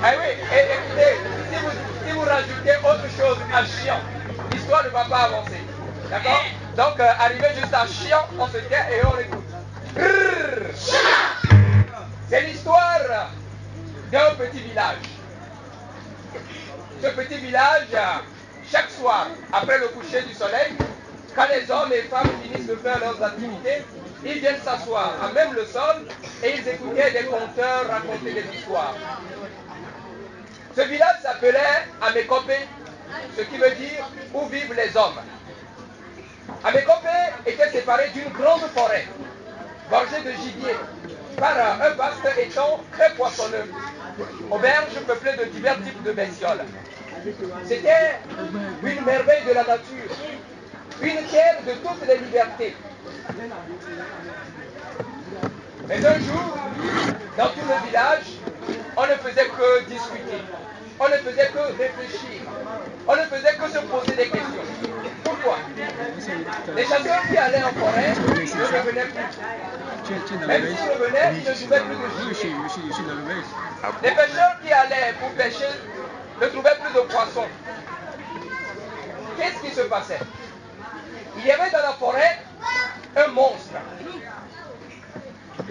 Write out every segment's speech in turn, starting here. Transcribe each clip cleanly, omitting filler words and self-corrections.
Ah oui, et écoutez, si vous rajoutez autre chose à chiant, l'histoire ne va pas avancer. D'accord? Donc, arrivé juste à chiant, on se tait et on écoute. C'est l'histoire d'un petit village. Ce petit village, chaque soir, après le coucher du soleil, quand les hommes et les femmes finissent de faire leurs activités, ils viennent s'asseoir à même le sol et ils écoutaient des conteurs raconter des histoires. Ce village s'appelait Amécopé, ce qui veut dire où vivent les hommes. Amécopé était séparé d'une grande forêt, gorgée de gibier, par un vaste étang très poissonneux, auberge peuplée de divers types de bestioles. C'était une merveille de la nature, une terre de toutes les libertés. Mais un jour, dans tout le village, on ne faisait que discuter, on ne faisait que réfléchir, on ne faisait que se poser des questions. Pourquoi? Les chasseurs qui allaient en forêt ne revenaient plus. Même s'ils revenaient, ils ne trouvaient plus de gibier. Les pêcheurs qui allaient pour pêcher ne trouvaient plus de poissons. Qu'est-ce qui se passait? Il y avait dans la forêt un monstre.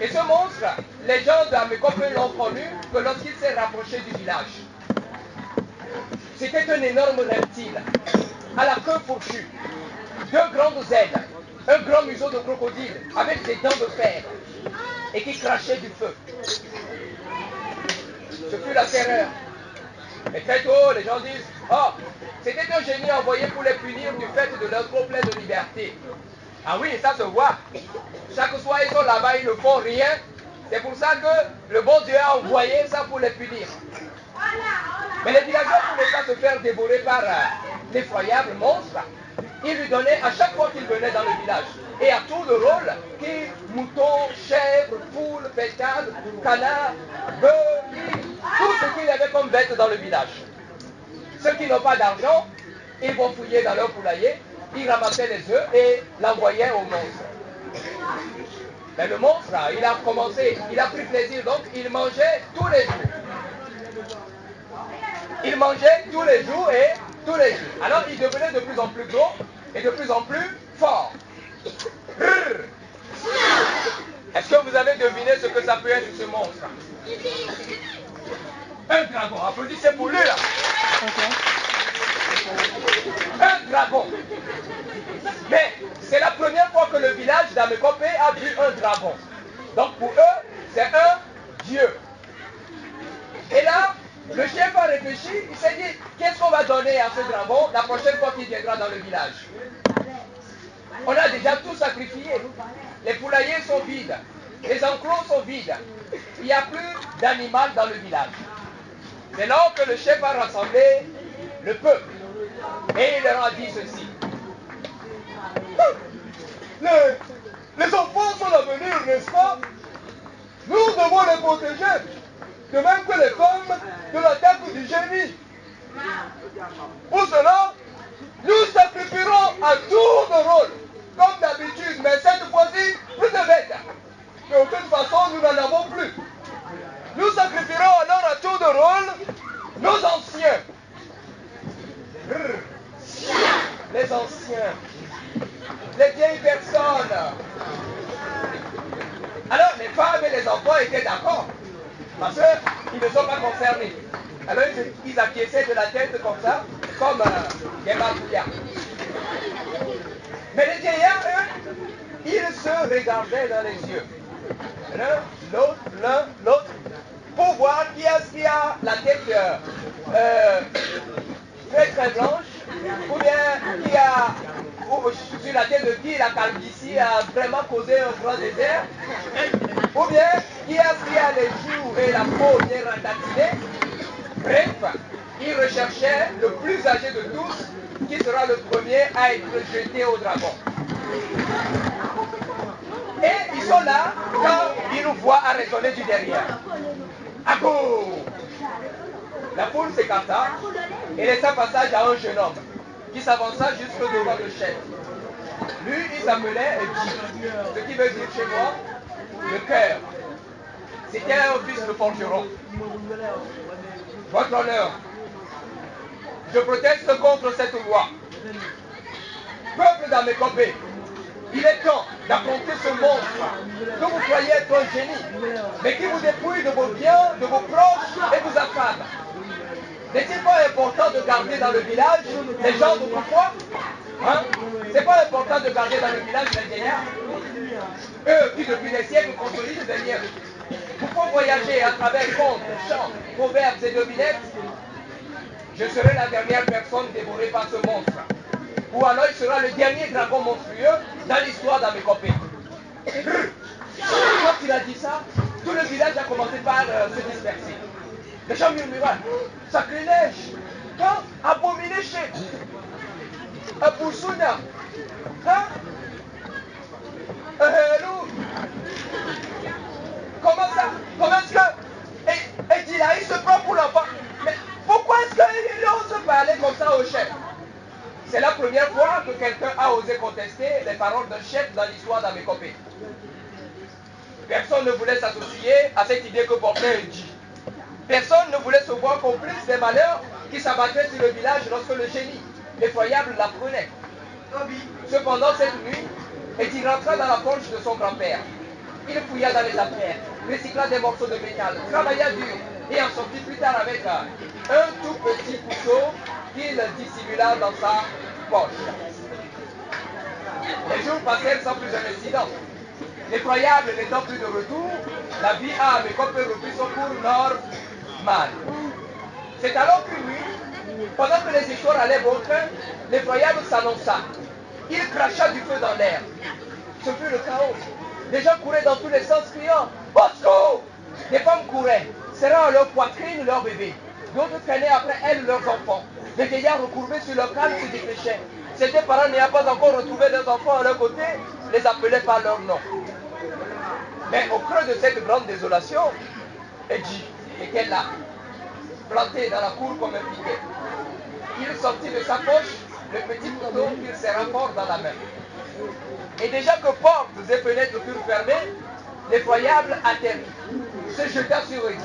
Et ce monstre, les gens d'Amécopé l'ont connu que lorsqu'il s'est rapproché du village. C'était un énorme reptile, à la queue fourchue, deux grandes ailes, un grand museau de crocodile avec des dents de fer et qui crachait du feu. Ce fut la terreur. Et très tôt, les gens disent, oh, c'était un génie envoyé pour les punir du fait de leur trop plein de liberté. Ah oui, ça se voit. Chaque soir, ils sont là-bas, ils ne font rien. C'est pour ça que le bon Dieu a envoyé ça pour les punir. Mais les villageois ne pouvaient pas se faire dévorer par l'effroyable monstre. Ils lui donnaient à chaque fois qu'il venait dans le village. Et à tout le rôle, moutons, chèvres, poules, pétales, canards, bœufs, tout ce qu'il y avait comme bête dans le village. Ceux qui n'ont pas d'argent, ils vont fouiller dans leur poulailler, ils ramassaient les œufs et l'envoyaient au monstre. Mais le monstre, il a commencé, il a pris plaisir, donc il mangeait tous les jours. Il mangeait tous les jours et tous les jours. Alors il devenait de plus en plus gros et de plus en plus fort. Est-ce que vous avez deviné ce que ça peut être ce monstre? Un dragon, applaudissez pour lui là. Un dragon. Mais c'est la première fois que le village d'Amécopé a vu un dragon. Donc pour eux, c'est un dieu. Et là, le chef a réfléchi, il s'est dit, qu'est-ce qu'on va donner à ce dragon la prochaine fois qu'il viendra dans le village? On a déjà tout sacrifié. Les poulaillers sont vides. Les enclos sont vides. Il n'y a plus d'animal dans le village. C'est là que le chef a rassemblé le peuple. Et il leur a dit ceci. Les enfants sont l'avenir, n'est-ce pas? Nous devons les protéger. De même que les femmes de l'attaque du génie. Pour cela, nous sacrifierons à tour de rôle, comme d'habitude, mais cette fois-ci, plus de bêtes. De toute façon, nous n'en avons plus. Nous sacrifierons alors à tour de rôle nos anciens. Les anciens. Les vieilles personnes. Alors, les femmes et les enfants étaient d'accord. Parce qu'ils ne sont pas concernés. Alors ils acquiesçaient de la tête comme ça, comme des martouillards. Mais les vieillards, eux, ils se regardaient dans les yeux. L'un, l'autre, pour voir qui a la tête très très blanche, ou bien qui a, sur la tête de qui la calvitie a vraiment causé un grand désert, ou bien qui a les joues et la peau bien ratatinée. Bref, ils recherchaient le plus âgé de tous, qui sera le premier à être jeté au dragon. Et ils sont là quand ils nous voient à résonner du derrière. À gauche! La foule s'écarta et laissa passage à un jeune homme qui s'avança jusque devant le chef. Lui, il s'appelait Edgy, ce qui veut dire chez moi, C'était un fils de forgeron. Votre honneur, je proteste contre cette loi. Peuple d'Amécopé, il est temps d'affronter ce monstre que vous croyez être un génie, mais qui vous dépouille de vos biens, de vos proches et vous affame. N'est-il pas important de garder dans le village les gens d'autrefois? Hein? C'est pas important de garder dans le village les vieillards? Eux qui depuis des siècles consolident des liens. Vous pouvez voyager à travers contes, chants, proverbes et devinettes. Je serai la dernière personne dévorée par ce monstre. Ou alors il sera le dernier dragon monstrueux dans l'histoire d'Amécopé. Quand il a dit ça, tout le village a commencé par se disperser. Les gens murmuraient, sacrilège, hein? Abomination, Abousouna, hein? Hello. Comment ça? Comment est-ce que... Et dit là, il se prend pour l'enfant. Mais pourquoi est-ce qu'il ose parler comme ça au chef? C'est la première fois que quelqu'un a osé contester les paroles d'un chef dans l'histoire d'Amécopé. Personne ne voulait s'associer à cette idée que portait Edji. Personne ne voulait se voir complice des malheurs qui s'abattraient sur le village lorsque le génie effroyable l'apprenait. Cependant, cette nuit, Edji rentra dans la forge de son grand-père. Il fouilla dans les affaires, recycla des morceaux de métal, travailla dur et en sortit plus tard avec un tout petit couteau qu'il dissimula dans sa poche. Les jours passèrent sans plus un incident. L'effroyable n'étant plus de retour, la vie à Amécopé reprit son cours normal. C'est alors qu'une nuit, pendant que les histoires allaient bon train, l'effroyable s'annonça. Il cracha du feu dans l'air. Ce fut le chaos. Les gens couraient dans tous les sens criant « Au secours !» Des femmes couraient, serrant à leur poitrine leurs bébés. D'autres traînaient après elles leurs enfants. Les vieillards recourbés sur leur canne se dépêchaient. Certains parents n'ayant pas encore retrouvé leurs enfants à leur côté, les appelaient par leur nom. Mais au creux de cette grande désolation, Edji était là, planté dans la cour comme un piquet. Il sortit de sa poche le petit couteau qu'il serra fort dans la main. Et déjà que portes et fenêtres furent fermées, l'effroyable atterrit, se jeta sur Edji.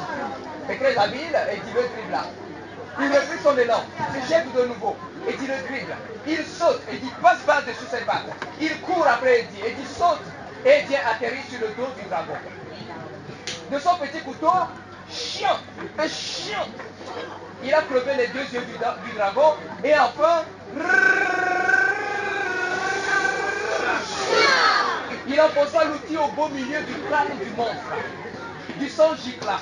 Mais très habile, Edji le dribla. Il reprit son élan, se jette de nouveau, Edji le dribble. Il saute, Edji passe par-dessus ses pattes. Il court après Edji, Edji saute, et Edji atterrit sur le dos du dragon. De son petit couteau, chiant, il a crevé les deux yeux du dragon, et enfin, il enfonça l'outil au beau milieu du crâne du monstre. Du sang gicla.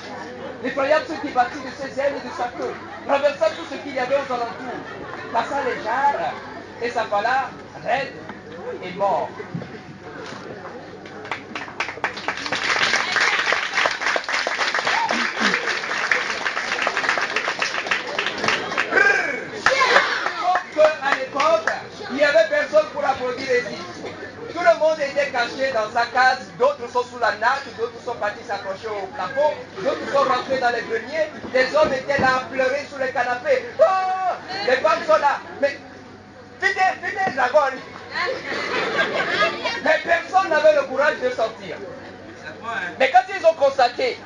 L'effroyable se débattit de ses ailes et de sa queue, renversa tout ce qu'il y avait aux alentours, passa les jarres et s'affala raide et mort. Sauf qu'à l'époque, il n'y avait personne pour applaudir Edji. Tout le monde était caché dans sa case, d'autres sont sous la natte, d'autres sont partis s'accrocher au plafond, d'autres sont rentrés dans les greniers, les hommes étaient là à pleurer sur les canapés. Oh, les femmes sont là. Mais, vite, dragon. Mais personne n'avait le courage de sortir. Mais quand ils ont constaté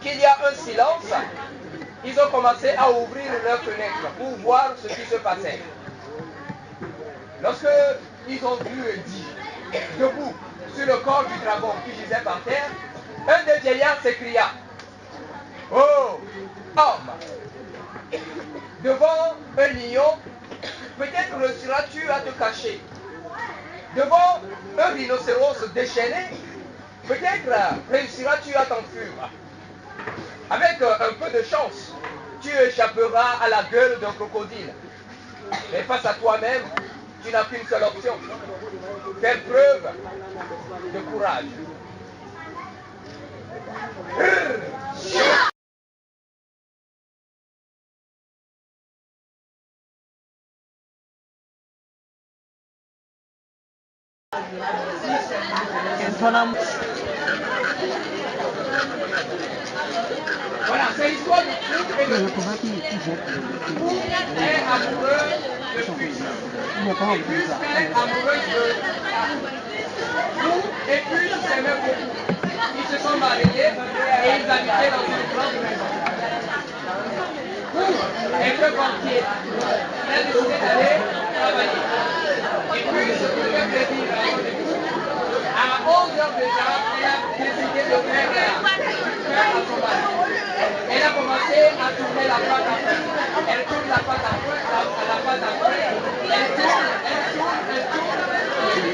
qu'il y a un silence, ils ont commencé à ouvrir leurs fenêtres pour voir ce qui se passait. Lorsque ils ont vu Edji debout sur le corps du dragon qui gisait par terre, un des vieillards s'écria « Oh, homme, devant un lion, peut-être réussiras-tu à te cacher. Devant un rhinocéros déchaîné, peut-être réussiras-tu à t'enfuir. Avec un peu de chance, tu échapperas à la gueule d'un crocodile. Mais face à toi-même, tu n'as qu'une seule option. Faire preuve de courage. Voilà, c'est l'histoire du truc et de Pou est amoureux de Puce. Et Puce est amoureuse de Pou et Puce s'aimaient beaucoup. Ils se sont mariés et ils habiter dans une grande maison. Un vieux banquier, il a décidé d'aller travailler. Et puis, ce qui lui fait plaisir à 11 heures déjà, elle a décidé de faire à son mari. Elle a commencé à tourner la pâte à feu. Elle tourne la pâte à feu, elle tourne,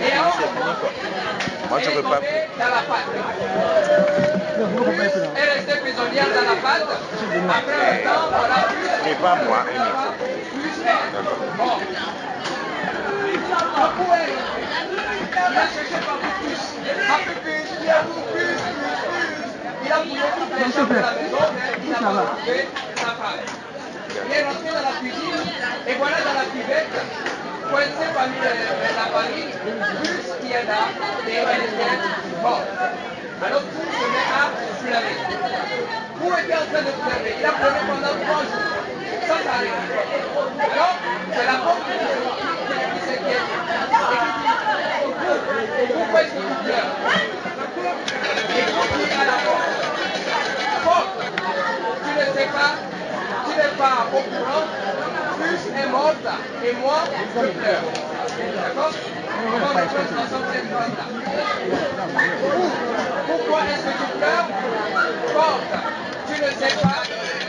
et à un moment, elle est tombée dans la pâte. Elle est restée prisonnière dans la pâte. Après un temps, voilà, plus pas moi. Bon. Pourquoi il a cherché partout plus. Un peu plus, il y a beaucoup plus. Il a fouillé toutes les chambres de la maison, mais il n'a pas trouvé sa femme. Il est rentré dans la cuisine, et voilà dans la cuvette, coincé parmi la farine, plus qu'il y a là, et elle était morte. Alors tout se met à pleurer. Où était en train de pleurer? Il a pleuré pendant 3 jours, sans s'arrêter. Alors, c'est la porte qui s'inquiète. Et qui dit, pourquoi est-ce que tu pleures? Et pour dire à la porte, porte, tu ne sais pas, tu n'es pas au courant, plus est morte et moi je pleure. D'accord? On va reprendre ensemble cette phrase-là. Pourquoi est-ce que tu pleures? Porte, tu ne sais pas,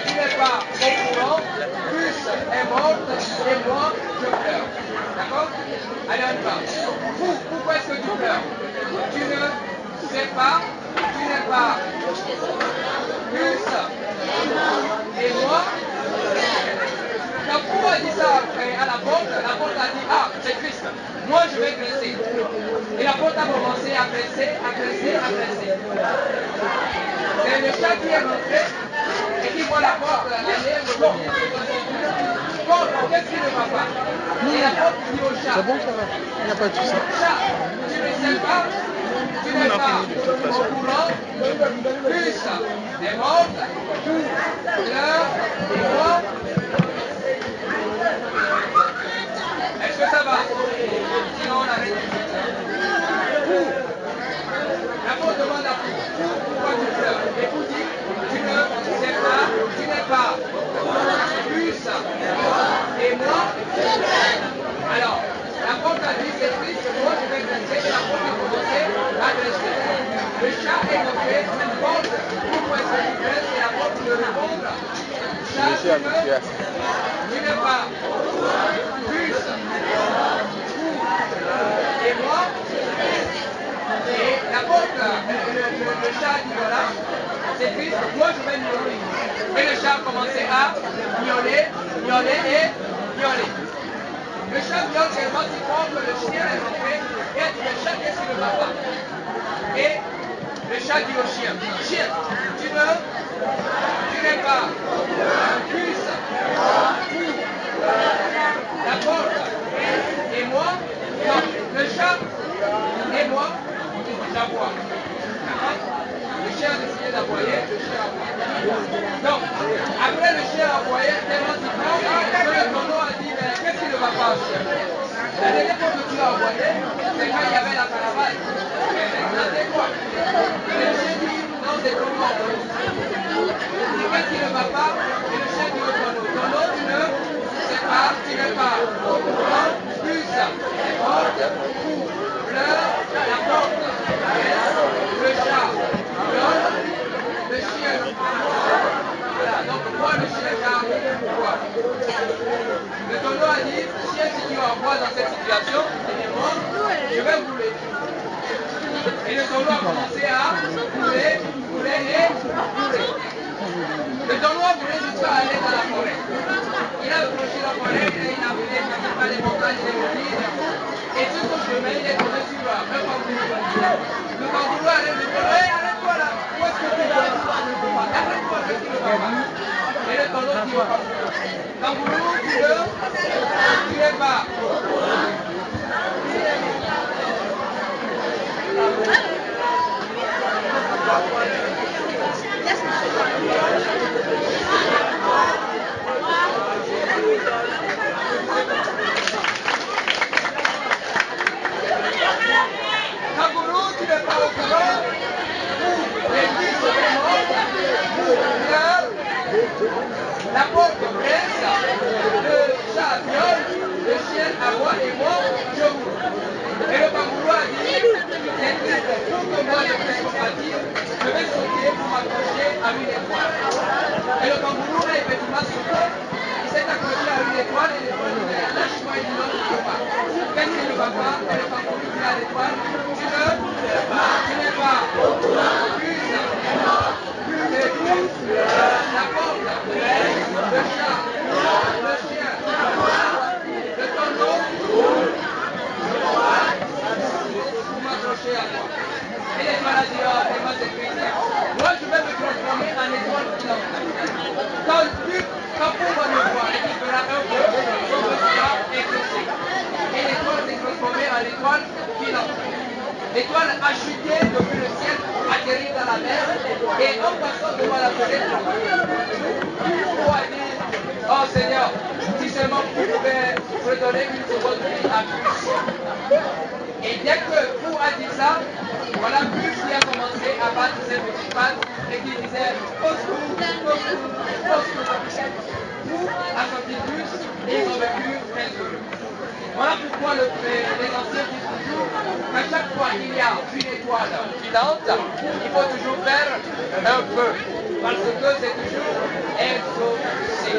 tu n'es pas au courant, plus est morte et moi je pleure. D'accord? Allez, on y va. Pourquoi est-ce que tu pleures? Tu ne sais pas, tu n'es pas plus et moi. Quand Pou a dit ça à la porte a dit, ah, c'est Christ, moi je vais graisser. Et la porte a commencé à graisser. C'est le chat qui est rentré et qui voit la porte aller, bon, qu'est-ce qui ne va pas? Et la porte dit au chat, c'est bon, ça va, il n'y a pas de souci. Chat, tu ne sais pas, tu n'es pas au courant, plus est morte, l'heure et moi. Est-ce que ça va? Sinon on arrête. La porte demande à Pou, pourquoi tu pleures? Et Pou dit, tu ne sais pas, tu n'es pas plus et moi. Alors, la porte a dit, c'est triste, moi je vais graisser, et la porte a commencé à graisser. Le chat est rentré, porte, pourquoi est-ce que tu graisses? Et la porte lui répond, chat, tu n'es pas plus et moi. Et la porte, le chat dit voilà, c'est triste, moi je vais miauler. Et le chat a commencé à miauler et miauler. Le chat miaule tellement si fort que le chien est rentré et a dit le chat, qu'est-ce qui ne va pas? Et le chat dit au chien, chien, tu n'es pas plus la porte et moi, non, le chat et moi, j'aboie. Le chien a décidé d'aboyer, le chien a aboyé. Donc, après le chien a aboyé tellement si fort que le tonneau a dit, mais qu'est-ce qui ne va pas, chien? La dernière fois que tu as aboyé, c'est quand il y avait la caravane. Mais maintenant, c'est quoi? Et le chien dit, non, c'est comment? Qu'est-ce qui ne va pas? Et le chien dit au tonneau, tonneau, tu ne sais pas, tu n'es pas au courant, plus, les portes, pleure, la porte, le chat, miaule, le chien. Voilà, donc moi le chien, j'ai quoi? Le tonneau a dit, chien, si tu envoies dans cette situation, je vais rouler. Et le tonneau a commencé à rouler et rouler. Le tonneau a voulu jusqu'à aller dans la forêt. Il a approché la forêt, il a voulu par les montagnes et les collines. Et tout son chemin, il est tombé sur un kangourou. Le kangourou arrête de dire, hey, arrête-toi là, où est-ce que tu vas? Arrête-toi, qu'est-ce qui ne va pas? Et le tonneau dit au kangourou, tu n'es pas. moment de dire, je vais sauter pour m'accrocher à une étoile. Et le kangourou a effectivement sauté. Il s'est accroché à une étoile et l'étoile lui dit lâche-moi, il dit non, tu ne peux pas. Qu'est-ce qu'il ne va pas? Et le kangourou dit à l'étoile, tu n'es pas. La porte, le chat, le chien, le tonneau, vous m'accrochez à moi. Et l'étoile a dit, oh, tellement c'est triste. Moi, je vais me transformer en étoile filante. Quand on va me voir, il fera un peu, son sera éclairci. Et l'étoile s'est transformée en étoile filante. L'étoile a chuté depuis le ciel, atterri dans la mer, et en passant devant la fenêtre, Pou a dit, oh Seigneur, si seulement vous pouvez redonner une seconde vie à Bûche. Et dès que Pou a dit ça, voilà Bûche qui a commencé à battre ses petites pattes et qui disait, au secours, au secours, au secours. Pou a sorti Bûche et ils ont vécu 15 jours. Voilà pourquoi les anciens disent toujours qu'à chaque fois qu'il y a une étoile filante, il faut toujours faire un feu, parce que c'est toujours exaucé.